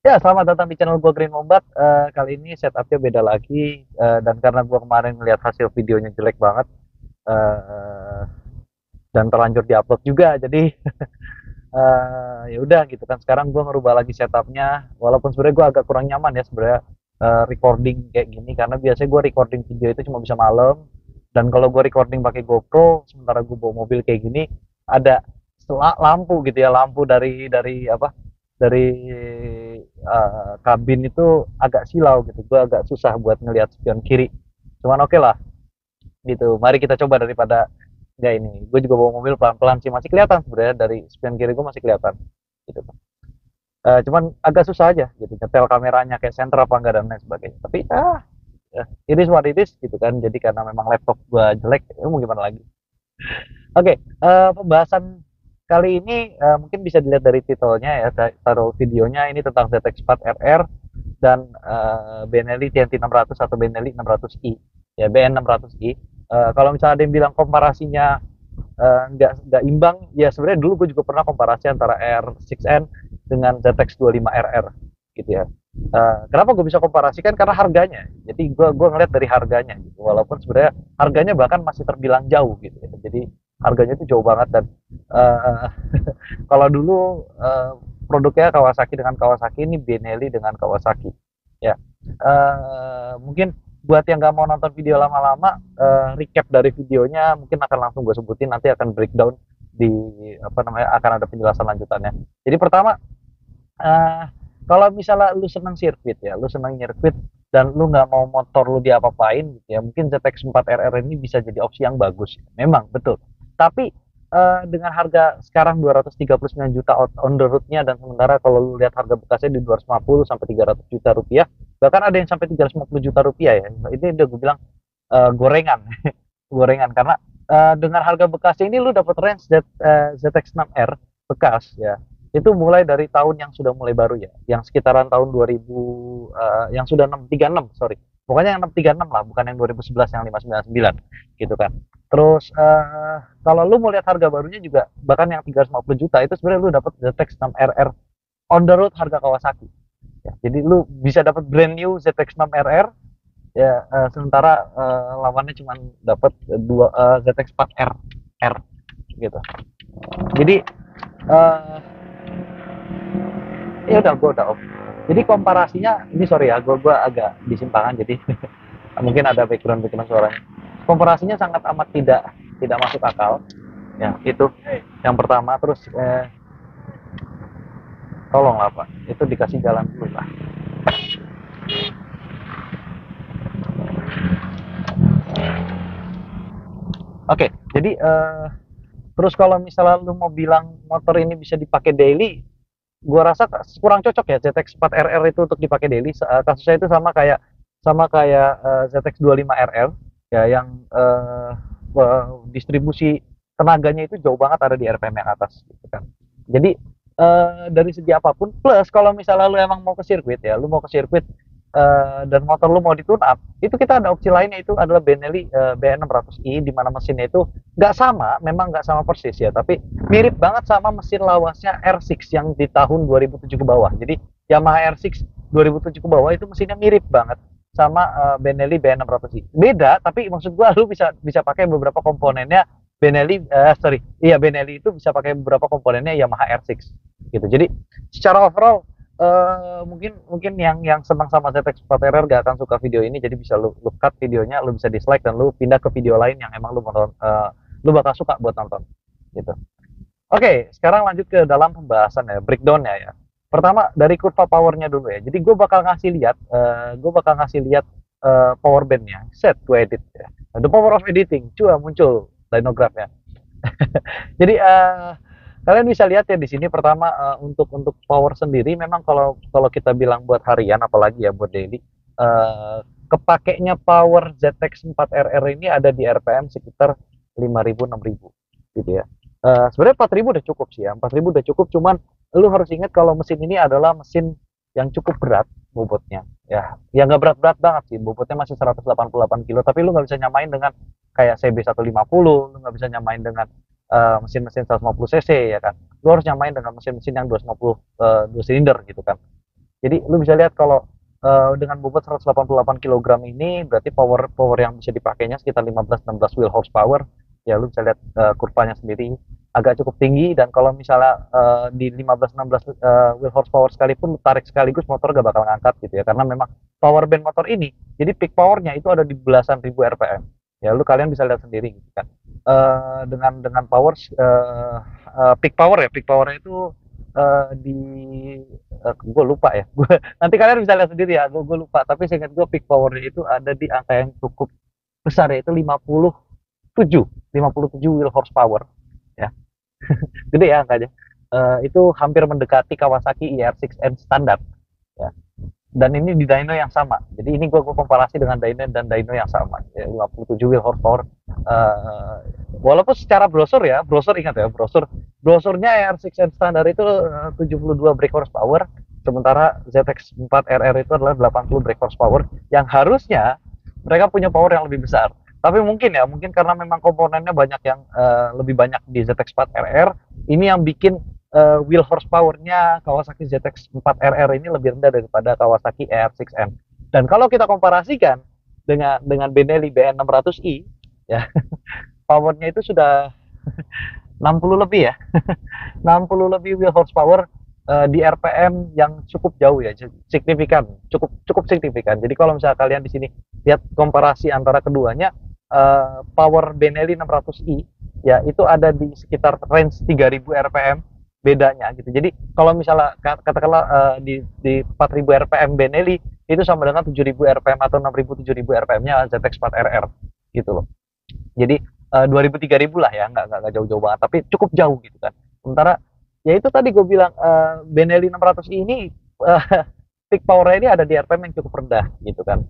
Ya, selamat datang di channel gua Green Mombat. Kali ini setupnya beda lagi, dan karena gua kemarin ngeliat hasil videonya jelek banget, eh, dan terlanjur diupload juga, jadi ya udah gitu kan. Sekarang gua ngerubah lagi setupnya, walaupun sebenarnya gua agak kurang nyaman ya sebenarnya recording kayak gini, karena biasanya gua recording video itu cuma bisa malam, dan kalau gua recording pakai GoPro, sementara gua bawa mobil kayak gini, ada lampu gitu ya, lampu dari apa? Dari kabin itu agak silau gitu. Gue agak susah buat ngelihat spion kiri. Cuman oke lah gitu. Mari kita coba daripada nggak ini. Gue juga bawa mobil pelan-pelan sih, masih kelihatan sebenarnya dari spion kiri gue masih kelihatan gitu. Cuman agak susah aja gitu nyetel kameranya kayak senter apa enggak dan lain sebagainya. Tapi ya, it is what it is gitu kan. Jadi karena memang laptop gue jelek, ya mau gimana lagi. Oke, pembahasan kali ini mungkin bisa dilihat dari titelnya ya, taruh videonya ini tentang ZX4 RR dan Benelli TNT 600 atau Benelli 600i. Ya, BN 600i. Kalau misalnya ada yang bilang komparasinya nggak imbang, ya sebenarnya dulu gue juga pernah komparasi antara R6N dengan ZX25 RR gitu ya. Kenapa gue bisa komparasikan? Karena harganya. Jadi gue ngeliat dari harganya gitu. Walaupun sebenarnya harganya bahkan masih terbilang jauh gitu ya. Jadi harganya itu jauh banget, dan uh, kalau dulu produknya Kawasaki dengan Kawasaki, ini Benelli dengan Kawasaki ya. Mungkin buat yang nggak mau nonton video lama-lama, recap dari videonya mungkin akan langsung gue sebutin, nanti akan breakdown di apa namanya, akan ada penjelasan lanjutannya. Jadi pertama, uh, kalau misalnya lu seneng sirkuit ya, lu seneng sirkuit dan lu nggak mau motor lu diapa-apain gitu ya, mungkin ZX4 RR ini bisa jadi opsi yang bagus. Memang betul. Tapi dengan harga sekarang 239 juta on the road-nya, dan sementara kalau lu lihat harga bekasnya di 250 sampai 300 juta rupiah, bahkan ada yang sampai 350 juta rupiah ya. Ini udah gue bilang gorengan, gorengan, karena dengan harga bekasnya ini lu dapat range ZX6R bekas ya, itu mulai dari tahun yang sudah mulai baru ya, yang sekitaran tahun 2000, yang sudah 636, sorry, pokoknya yang 636 lah, bukan yang 2011 yang 599 gitu kan. Terus kalau lu mau lihat harga barunya juga, bahkan yang 350 juta itu sebenarnya lu dapat ZX 6 RR on the road harga Kawasaki ya. Jadi lu bisa dapat brand new ZX 6 RR ya, sementara lawannya cuma dapat dua ZX 4 R gitu. Jadi uh, ya udah, gue udah off. Jadi komparasinya ini, sorry ya, gue agak di simpangan, jadi mungkin ada background suaranya. Komparasinya sangat amat tidak tidak masuk akal ya, itu yang pertama. Terus tolonglah Pak, itu dikasih jalan dulu lah. Oke, jadi terus kalau misalnya lu mau bilang motor ini bisa dipakai daily, gua rasa kurang cocok ya ZX4 RR itu untuk dipakai daily. Kasusnya itu sama kayak ZX25 RR ya, yang distribusi tenaganya itu jauh banget ada di RPM yang atas gitu kan. Jadi dari segi apapun, plus kalau misalnya lu emang mau ke sirkuit ya, lu mau ke sirkuit dan motor lu mau ditune up, itu kita ada opsi lainnya, itu adalah Benelli BN600i, di mana mesinnya itu nggak sama, memang nggak sama persis ya, tapi mirip banget sama mesin lawasnya R6 yang di tahun 2007 ke bawah. Jadi Yamaha R6 2007 ke bawah itu mesinnya mirip banget sama Benelli BN600i. Beda, tapi maksud gua lu bisa bisa pakai beberapa komponennya Benelli, sorry, iya, Benelli itu bisa pakai beberapa komponennya Yamaha R6 gitu. Jadi secara overall, mungkin mungkin yang senang sama ZX4 RR gak akan suka video ini, jadi bisa lu cut videonya, lu bisa dislike dan lu pindah ke video lain yang emang lu bakal suka buat nonton gitu. Oke, sekarang lanjut ke dalam pembahasan ya, breakdownnya ya. Pertama dari kurva powernya dulu ya. Jadi gue bakal ngasih lihat power bandnya. Set to edit ya. The power of editing, cua muncul linograph ya. Jadi kalian bisa lihat ya di sini, pertama untuk power sendiri, memang kalau kalau kita bilang buat harian apalagi ya buat daily, kepakainya power ZX4 RR ini ada di RPM sekitar 5.000 6.000 gitu ya. Sebenarnya 4.000 udah cukup sih ya, 4.000 udah cukup, cuman lu harus ingat kalau mesin ini adalah mesin yang cukup berat bobotnya ya. Ya nggak berat-berat banget sih, bobotnya masih 188 kilo, tapi lu nggak bisa nyamain dengan kayak CB150, lu nggak bisa nyamain dengan mesin-mesin 150 cc ya kan. Lu harus nyamain dengan mesin-mesin yang 250 dua silinder gitu kan. Jadi lu bisa lihat kalau dengan bobot 188 kg ini berarti power yang bisa dipakainya sekitar 15-16 wheel horsepower. Ya lu bisa lihat kurvanya sendiri agak cukup tinggi, dan kalau misalnya di 15-16 wheel horsepower sekalipun lu tarik sekaligus motor gak bakal ngangkat gitu ya, karena memang power band motor ini jadi peak powernya itu ada di belasan ribu rpm. Ya lu kalian bisa lihat sendiri gitu kan. Dengan power peak power ya, peak powernya itu di gue lupa ya. Nanti kalian bisa lihat sendiri ya, gue lupa, tapi seingat gue peak powernya itu ada di angka yang cukup besar, yaitu 57 wheel horsepower ya. Gede ya angkanya. Itu hampir mendekati Kawasaki IR6N standar ya. Dan ini di dyno yang sama, jadi ini gue komparasi dengan dyno dan dyno yang sama ya, 57 wheel horsepower. Walaupun secara brosur ya, brosur ingat ya, brosurnya IR6N standar itu 72 brake horsepower, sementara ZX4RR itu adalah 80 brake horsepower, yang harusnya mereka punya power yang lebih besar. Tapi mungkin ya, mungkin karena memang komponennya banyak yang lebih banyak di ZX4RR, ini yang bikin wheel horsepower-nya Kawasaki ZX4RR ini lebih rendah daripada Kawasaki ER6N. Dan kalau kita komparasikan dengan Benelli BN600i ya, powernya itu sudah 60 lebih ya. 60 lebih wheel horsepower di RPM yang cukup jauh ya, signifikan, cukup signifikan. Jadi kalau misalnya kalian di sini lihat komparasi antara keduanya, power Benelli 600i ya itu ada di sekitar range 3000 rpm bedanya gitu. Jadi kalau misalnya katakanlah di 4000 rpm Benelli itu sama dengan 7000 rpm atau 6000 7000 rpm-nya ZX4RR gitu loh. Jadi 2000 3000 lah ya, nggak jauh-jauh banget, tapi cukup jauh gitu kan. Sementara ya itu tadi gue bilang Benelli 600 ini peak power-nya ini ada di rpm yang cukup rendah gitu kan.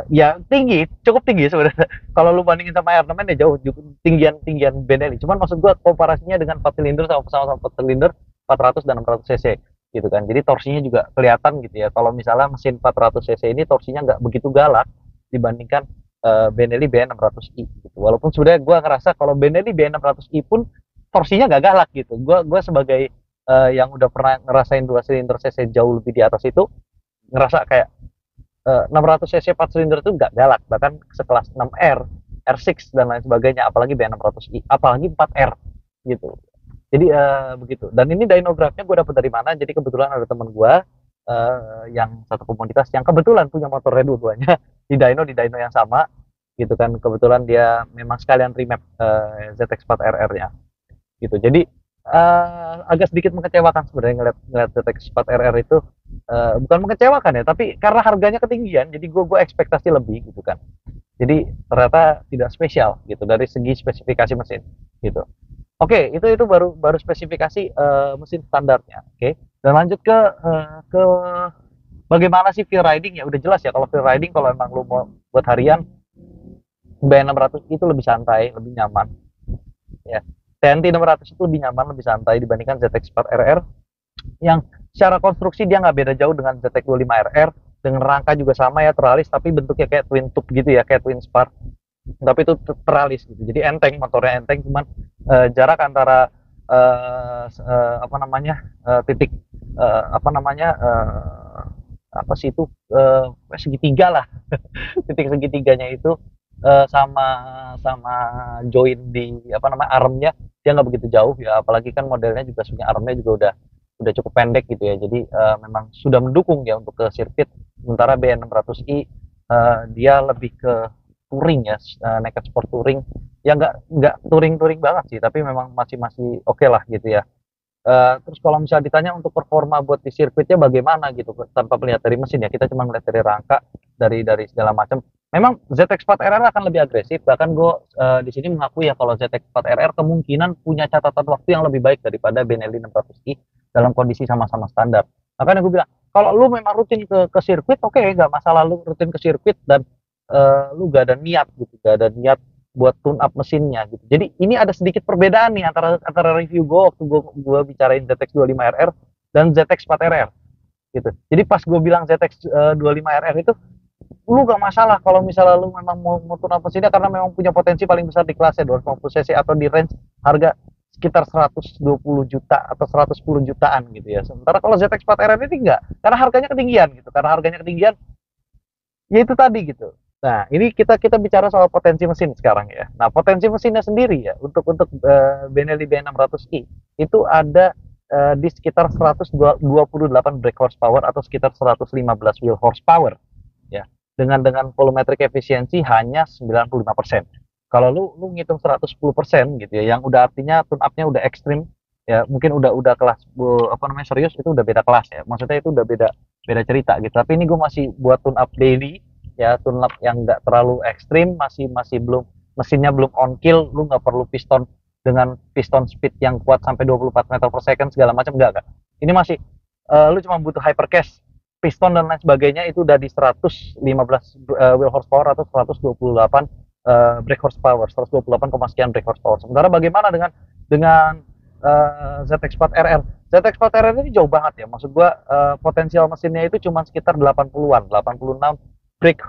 Ya tinggi, cukup tinggi sebenarnya. Kalau lu bandingin sama R6 ya jauh tinggian Benelli. Cuman maksud gua komparasinya dengan 4 silinder sama 4 silinder 400 dan 600 cc gitu kan. Jadi torsinya juga kelihatan gitu ya. Kalau misalnya mesin 400 cc ini torsinya nggak begitu galak dibandingkan Benelli BN600i gitu. Walaupun sebenarnya gua ngerasa kalau Benelli BN600i pun torsinya nggak galak gitu. Gua sebagai yang udah pernah ngerasain 2 silinder cc jauh lebih di atas itu, ngerasa kayak 600 cc 4 silinder itu nggak galak, bahkan sekelas 6R, R6 dan lain sebagainya, apalagi B600i, apalagi 4R gitu. Jadi begitu. Dan ini dynograph-nya gue dapet dari mana? Jadi kebetulan ada teman gue yang satu komunitas yang kebetulan punya motornya dua-duanya di dyno yang sama gitu kan. Kebetulan dia memang sekalian remap ZX4RR-nya gitu. Jadi agak sedikit mengecewakan sebenarnya ngeliat ZX4RR itu, bukan mengecewakan ya, tapi karena harganya ketinggian, jadi gue ekspektasi lebih gitu kan. Jadi ternyata tidak spesial gitu dari segi spesifikasi mesin gitu. Oke, itu baru spesifikasi mesin standarnya. Oke, dan lanjut ke bagaimana sih feel riding. Ya udah jelas ya, kalau feel riding kalau emang lu mau buat harian, B600 itu lebih santai, lebih nyaman ya. TNT 600 itu lebih nyaman, lebih santai dibandingkan ZX4RR yang secara konstruksi dia nggak beda jauh dengan ZX25RR, dengan rangka juga sama ya, teralis, tapi bentuknya kayak twin tube gitu ya, kayak twin spar, tapi itu teralis gitu. Jadi enteng, motornya enteng, cuman jarak antara apa namanya titik apa namanya apa sih itu segitiga lah. Titik segitiganya itu sama sama join di apa namanya armnya dia nggak begitu jauh ya, apalagi kan modelnya juga punya armnya juga udah cukup pendek gitu ya. Jadi memang sudah mendukung ya untuk ke sirkuit. Sementara BN600i dia lebih ke touring ya, naked sport touring ya, nggak touring banget sih, tapi memang masih oke lah gitu ya. Terus kalau misalnya ditanya untuk performa buat di sirkuitnya bagaimana gitu, tanpa melihat dari mesin ya, kita cuma melihat dari rangka, dari segala macam. Memang ZX4RR akan lebih agresif, bahkan gue di sini mengakui ya kalau ZX4RR kemungkinan punya catatan waktu yang lebih baik daripada Benelli 600i dalam kondisi sama-sama standar. Makanya gue bilang, kalau lu memang rutin ke sirkuit, oke, nggak masalah lu rutin ke sirkuit dan lu gak ada niat gitu, gak ada niat buat tune up mesinnya gitu. Jadi ini ada sedikit perbedaan nih antara review gue waktu gue bicarain ZX25RR dan ZX4RR gitu. Jadi pas gue bilang ZX25RR itu lu gak masalah kalau misalnya lu memang mau tune up mesinnya karena memang punya potensi paling besar di kelasnya 250 cc atau di range harga sekitar 120 juta atau 110 jutaan gitu ya. Sementara kalau ZX4RR ini enggak, karena harganya ketinggian gitu. Karena harganya ketinggian, ya itu tadi gitu. Nah, ini kita kita bicara soal potensi mesin sekarang ya. Nah, potensi mesinnya sendiri ya untuk Benelli B600i itu ada di sekitar 128 brake horsepower atau sekitar 115 wheel horsepower ya. Dengan volumetric efisiensi hanya 95%. Kalau lu ngitung 110% gitu ya, yang udah artinya tune up-nya udah ekstrim ya, mungkin udah kelas apa namanya serius, itu udah beda kelas ya. Maksudnya itu udah beda beda cerita gitu. Tapi ini gue masih buat tune up daily ya, tune up yang nggak terlalu ekstrim, masih masih belum, mesinnya belum on kill, lu nggak perlu piston dengan piston speed yang kuat sampai 24 meter per second segala macam, enggak kan. Ini masih lu cuma butuh hypercast, piston dan lain sebagainya itu udah di 115 wheel horsepower atau 128 brake horsepower, 128, sekian brake horsepower. Sementara bagaimana dengan ZX4RR? ZX4RR ini jauh banget ya. Maksud gua potensial mesinnya itu cuma sekitar 80-an, 86 brake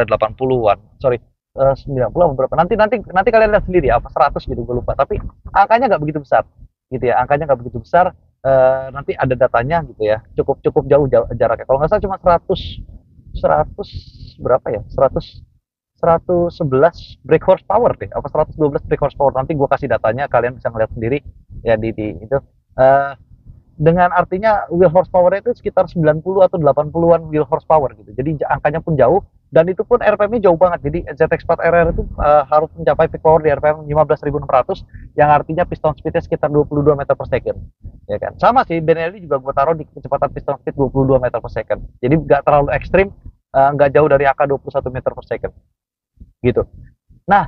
80-an. Sorry. 90 berapa? Nanti kalian lihat sendiri apa 100 gitu, gue lupa. Tapi angkanya nggak begitu besar gitu ya. Angkanya nggak begitu besar. Nanti ada datanya gitu ya. Cukup cukup jauh jaraknya. Kalau nggak salah cuma 100 berapa ya? 111 brake horsepower deh, apa 112 brake horsepower. Nanti gue kasih datanya, kalian bisa ngeliat sendiri ya di itu. Uh, dengan artinya wheel horsepower itu sekitar 90 atau 80-an wheel horsepower gitu. Jadi angkanya pun jauh, dan itu pun RPM-nya jauh banget. Jadi ZX4RR itu harus mencapai peak power di RPM 15.600, yang artinya piston speed-nya sekitar 22 meter per second. Ya kan? Sama sih, Benelli juga gue taruh di kecepatan piston speed 22 meter per second. Jadi nggak terlalu ekstrim, nggak jauh dari angka 21 meter per second. Gitu. Nah,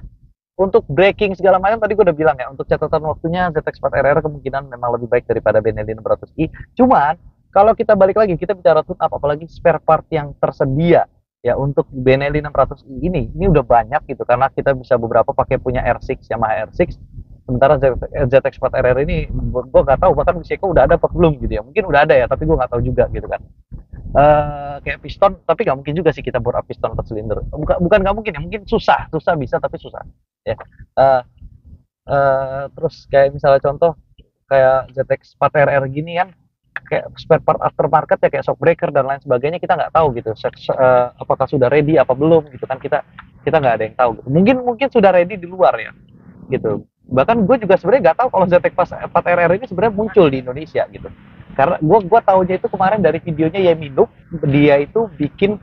untuk braking segala macam tadi gue udah bilang ya, untuk catatan waktunya ZX4RR kemungkinan memang lebih baik daripada Benelli 600i. Cuman kalau kita balik lagi, kita bicara tune up, apalagi spare part yang tersedia ya untuk Benelli 600i ini udah banyak gitu, karena kita bisa beberapa pakai punya R6, Yamaha R6. Sementara ZX4RR ini gue nggak tahu bahkan Seiko udah ada apa belum gitu ya. Mungkin udah ada ya, tapi gue nggak tahu juga gitu kan. Kayak piston, tapi nggak mungkin juga sih kita bore up piston 4 silinder. Bukan nggak mungkin ya, mungkin susah bisa tapi susah ya. uh, Terus kayak misalnya contoh kayak ZX4RR gini kan, kayak spare part aftermarket ya, kayak shock breaker dan lain sebagainya, kita nggak tahu gitu apakah sudah ready apa belum gitu kan, kita kita nggak ada yang tahu gitu. Mungkin sudah ready di luar ya gitu. Bahkan gue juga sebenarnya nggak tahu kalau ZX4RR ini sebenarnya muncul di Indonesia gitu, karena gue tahunya itu kemarin dari videonya Yeminuk. Dia itu bikin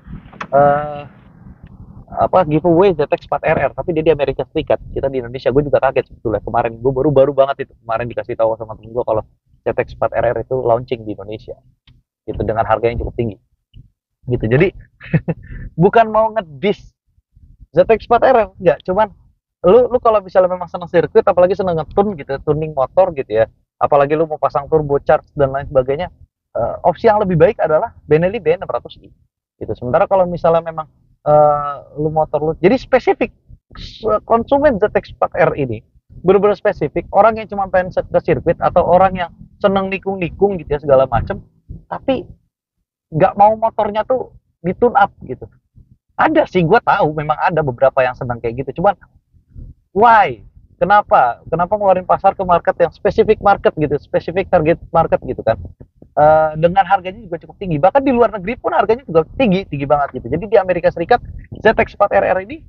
apa giveaway ZX4RR, tapi dia di Amerika Serikat, kita di Indonesia. Gue juga kaget sebetulnya kemarin, gue baru banget itu kemarin dikasih tahu sama temen gue kalau ZX4RR itu launching di Indonesia gitu, dengan harga yang cukup tinggi gitu. Jadi bukan mau ngedis ZX4RR, enggak, cuman lu kalau misalnya memang senang sirkuit, apalagi senang ngetun gitu, tuning motor gitu ya, apalagi lu mau pasang turbo charge dan lain sebagainya, opsi yang lebih baik adalah Benelli B600i gitu. Sementara kalau misalnya memang lu motor lu jadi spesifik, konsumen ZX4R ini benar-benar spesifik, orang yang cuma pengen ke sirkuit atau orang yang seneng nikung-nikung gitu ya segala macem, tapi nggak mau motornya tuh di tune up gitu. Ada sih, gue tahu memang ada beberapa yang seneng kayak gitu, cuman why? Kenapa ngeluarin pasar ke market yang spesifik market gitu, spesifik target market gitu kan? Dengan harganya juga cukup tinggi. Bahkan di luar negeri pun harganya juga tinggi banget gitu. Jadi di Amerika Serikat ZX4RR ini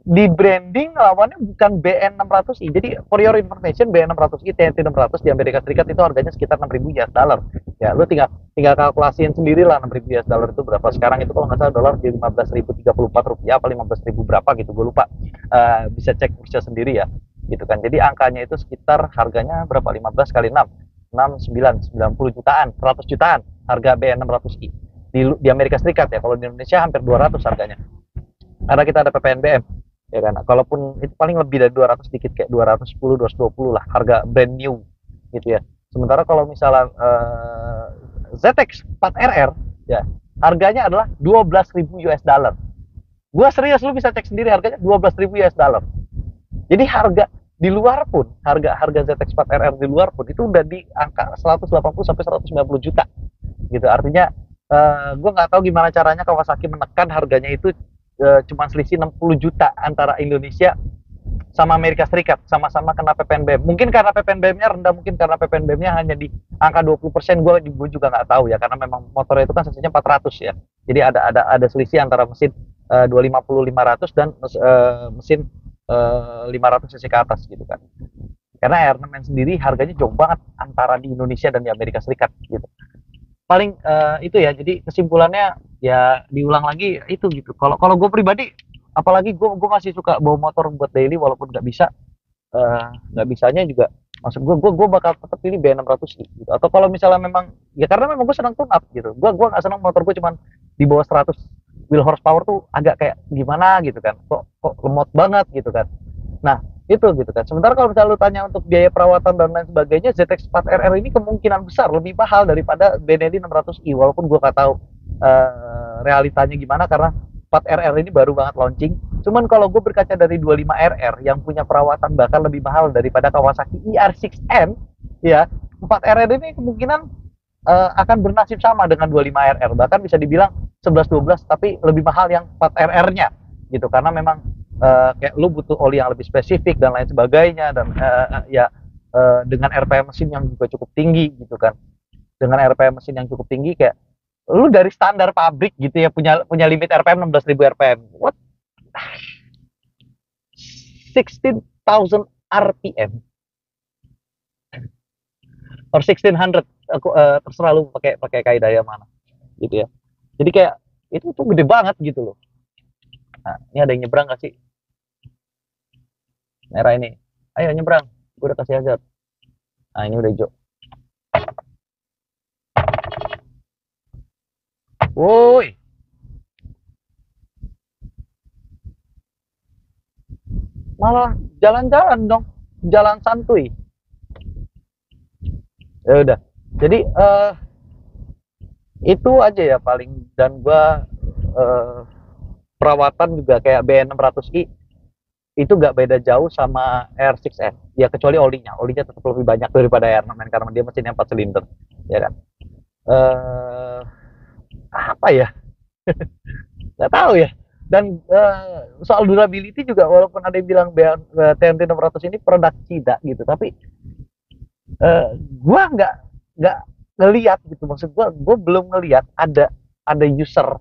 di branding lawannya bukan BN600i. Jadi for your information, BN600i TNT 600 di Amerika Serikat itu harganya sekitar 6.000 US dollar. Ya, lu tinggal kalkulasiin sendiri lah 6.000 US dollar itu berapa sekarang. Itu kalau nggak salah dolar di 15.034 rupiah apa 15.000 berapa gitu, gue lupa. Bisa cek kursusnya sendiri ya gitu kan. Jadi angkanya itu sekitar harganya berapa, 15 kali 6 90 jutaan, 100 jutaan harga BN600i di Amerika Serikat ya. Kalau di Indonesia hampir 200 harganya, karena kita ada PPNBM ya kan. Kalaupun itu paling lebih dari 200 dikit, kayak 210 220 lah harga brand new gitu ya. Sementara kalau misalnya ZX4RR ya, harganya adalah 12.000 US dollar. Gua serius, lu bisa cek sendiri, harganya 12.000 US dollar. Jadi harga di luar pun, harga ZX4RR di luar pun itu udah di angka 180 sampai 190 juta gitu. Artinya gue nggak tahu gimana caranya Kawasaki menekan harganya itu cuma selisih 60 juta antara Indonesia sama Amerika Serikat, sama-sama kena PPNBM. Mungkin karena PPNBM-nya rendah, mungkin karena PPNBM-nya hanya di angka 20%, gue juga nggak tahu ya, karena memang motornya itu kan cc 400 ya. Jadi ada selisih antara mesin 250-500 dan mesin 500 cc ke atas gitu kan. Karena R6N sendiri harganya jauh banget antara di Indonesia dan di Amerika Serikat gitu. Paling itu ya, jadi kesimpulannya ya diulang lagi itu gitu. Kalau kalau gue pribadi, apalagi gue masih suka bawa motor buat daily walaupun nggak bisa, nggak bisanya juga, maksud gue bakal tetap pilih B600i gitu. Atau kalau misalnya memang ya karena memang gue senang tune up gitu, gue nggak senang motor gue cuman di bawah 100 wheel horsepower tuh agak kayak gimana gitu kan, kok lemot banget gitu kan. Nah itu gitu kan. Sementara kalau misalnya lu tanya untuk biaya perawatan dan lain sebagainya, ZX4RR ini kemungkinan besar lebih mahal daripada Benelli 600i, walaupun gue nggak tahu realitanya gimana karena 4RR ini baru banget launching. Cuman kalau gue berkaca dari 25RR yang punya perawatan bahkan lebih mahal daripada Kawasaki ER6N, ya 4RR ini kemungkinan akan bernasib sama dengan 25RR, bahkan bisa dibilang 11-12, tapi lebih mahal yang 4RR-nya gitu, karena memang kayak lu butuh oli yang lebih spesifik dan lain sebagainya, dan ya dengan RPM mesin yang juga cukup tinggi gitu kan. Dengan RPM mesin yang cukup tinggi, kayak lu dari standar pabrik gitu ya, punya punya limit RPM 16.000 RPM. What? 16,000 RPM or 1600, aku terserah lu pakai pakai kaidah yang mana gitu ya. Jadi kayak itu tuh gede banget gitu loh. Nah, ini ada yang nyebrang gak sih? Merah ini. Ayo nyebrang. Gue udah kasih hazard. Nah, ini udah hijau. Woi, malah jalan-jalan dong. Jalan santuy. Ya udah. Jadi itu aja ya paling, dan gua perawatan juga kayak BN600i itu gak beda jauh sama R6N ya, kecuali olinya tetap lebih banyak daripada R6N karena dia mesinnya 4 silinder ya kan. eh Apa ya, nggak tahu ya. Dan soal durability juga, walaupun ada yang bilang TNT 600 ini produk Cina gitu, tapi gua nggak ngelihat gitu, maksud gua belum ngelihat ada user,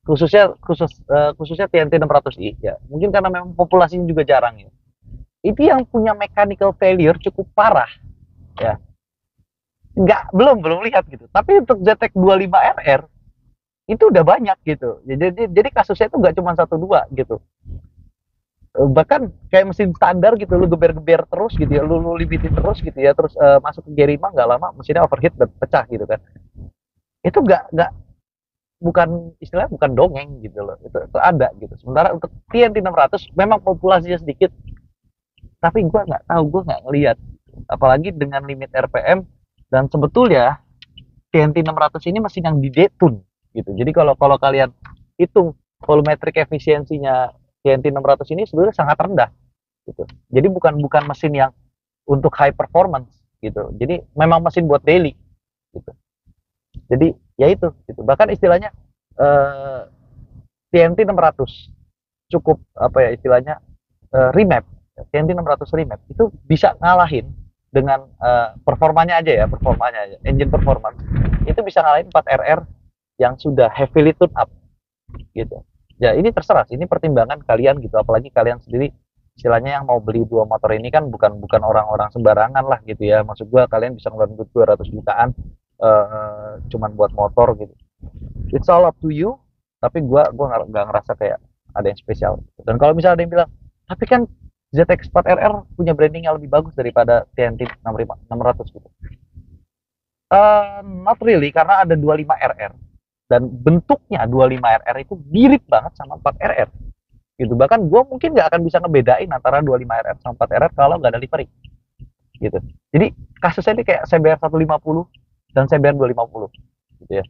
khususnya TNT 600i ya, mungkin karena memang populasinya juga jarang ya, itu yang punya mechanical failure cukup parah ya. Belum lihat gitu, tapi untuk ZX 25RR itu udah banyak gitu. Jadi kasusnya itu nggak cuma satu dua gitu. Bahkan kayak mesin standar gitu, lu geber-geber terus gitu ya, lu limitin terus gitu ya, terus masuk ke gear 5 nggak lama mesinnya overheat dan pecah gitu kan. Itu nggak, bukan istilahnya, bukan dongeng gitu loh, itu ada gitu. Sementara untuk TNT 600 memang populasinya sedikit, tapi gue nggak tahu, gue nggak ngelihat, apalagi dengan limit RPM. Dan sebetulnya TNT 600 ini mesin yang di detune gitu. Jadi kalau kalau kalian hitung volumetric efisiensinya TNT 600 ini sebenarnya sangat rendah gitu. Jadi bukan bukan mesin yang untuk high performance gitu. Jadi memang mesin buat daily gitu. Jadi ya itu gitu. Bahkan istilahnya TNT 600 cukup apa ya istilahnya, remap, TNT 600 remap itu bisa ngalahin dengan performanya aja ya, performanya aja, engine performance itu bisa ngalahin 4RR yang sudah heavily tune up gitu. Ya ini terserah, ini pertimbangan kalian gitu, apalagi kalian sendiri istilahnya yang mau beli dua motor ini kan bukan bukan orang-orang sembarangan lah gitu ya. Maksud gua kalian bisa ngeluarin 200 jutaan cuman buat motor gitu. It's all up to you, tapi gua nggak ngerasa kayak ada yang spesial. Dan kalau misalnya ada yang bilang, tapi kan ZX4RR punya branding yang lebih bagus daripada TNT 600 gitu. Not really, karena ada 25RR dan bentuknya 25RR itu mirip banget sama 4RR gitu. Bahkan gue mungkin nggak akan bisa ngebedain antara 25RR sama 4RR kalau nggak ada livery gitu. Jadi kasusnya ini kayak CBR 150 dan CBR 250 gitu ya.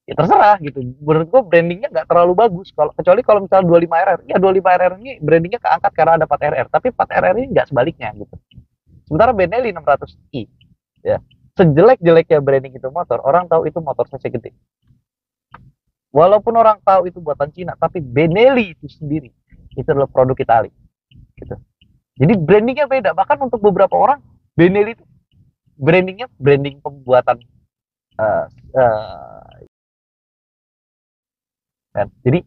Ya terserah gitu. Menurut gue brandingnya nggak terlalu bagus, kalau kecuali kalau misalnya 25RR. Ya 25RR ini brandingnya keangkat karena ada 4RR, tapi 4RR ini nggak sebaliknya gitu. Sementara Benelli 600i ya, sejelek-jeleknya branding itu motor, orang tahu itu motor cc gede. Walaupun orang tahu itu buatan Cina, tapi Benelli itu sendiri itu adalah produk Itali gitu. Jadi brandingnya beda. Bahkan untuk beberapa orang, Benelli itu brandingnya branding pembuatan uh, uh, kan. Jadi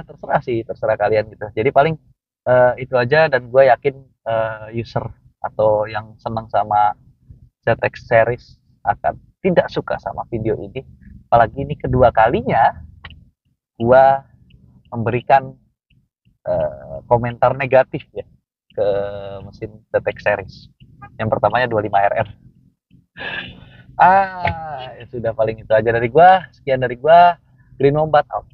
terserah sih, terserah kalian gitu. Jadi paling itu aja, dan gue yakin user atau yang senang sama ZX series akan tidak suka sama video ini. Apalagi ini kedua kalinya gue memberikan komentar negatif ya ke mesin ZX series. Yang pertamanya 25RR. Ya sudah, paling itu aja dari gua. Sekian dari gua. Green Wombat out.